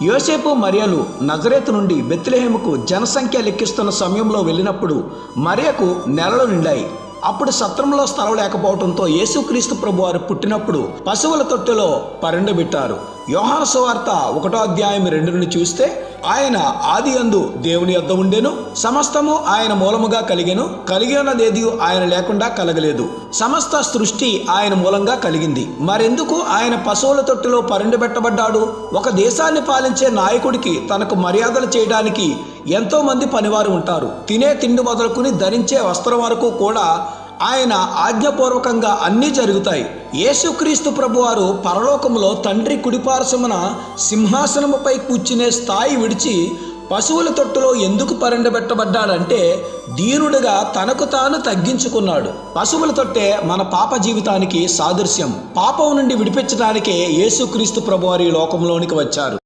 యోసేపు మరియలు నజరేతు నుండి బెత్లెహేముకు జనసంఖ్య లెక్కిస్తున్న సమయంలో వెళ్ళినప్పుడు మరియకు నెలలు నిండాయి. అప్పుడు సత్రంలో స్థలం లేకపోవడంతో యేసుక్రీస్తు ప్రభువారు పుట్టినప్పుడు పశువుల తొట్టెలో పరుండబెట్టారు. యోహాను సువార్త 1వ అధ్యాయం 2 నుండి చూస్తే, ఆయన ఆదియందు దేవుని యొద్ద ఉండెను, సమస్తము ఆయన మూలముగా కలిగెను, కలిగి ఉన్నదేది ఆయన లేకుండా కలగలేదు, సమస్త సృష్టి ఆయన మూలంగా కలిగింది. మరెందుకు ఆయన పశువుల తొట్టిలో పరుండబెట్టబడ్డాడు? ఒక దేశాన్ని పాలించే నాయకుడికి తనకు మర్యాదలు చేయడానికి ఎంతో మంది పనివారు ఉంటారు. తినే తిండి మొదలుకుని ధరించే వస్త్రం వరకు కూడా ఆయన ఆజ్ఞాపూర్వకంగా అన్నీ జరుగుతాయి. యేసుక్రీస్తు ప్రభువారు పరలోకములో తండ్రి కుడిపార్శ్వమున సింహాసనముపై కూర్చునే స్థాయి విడిచి పశువుల తొట్టులో ఎందుకు పరుండబెట్టబడ్డాడంటే, దీనుడిగా తనకు తాను తగ్గించుకున్నాడు. పశువుల తొట్టే మన పాప జీవితానికి సాదృశ్యం. పాపం నుండి విడిపించడానికే యేసుక్రీస్తు ప్రభువారు ఈ లోకంలోనికి వచ్చారు.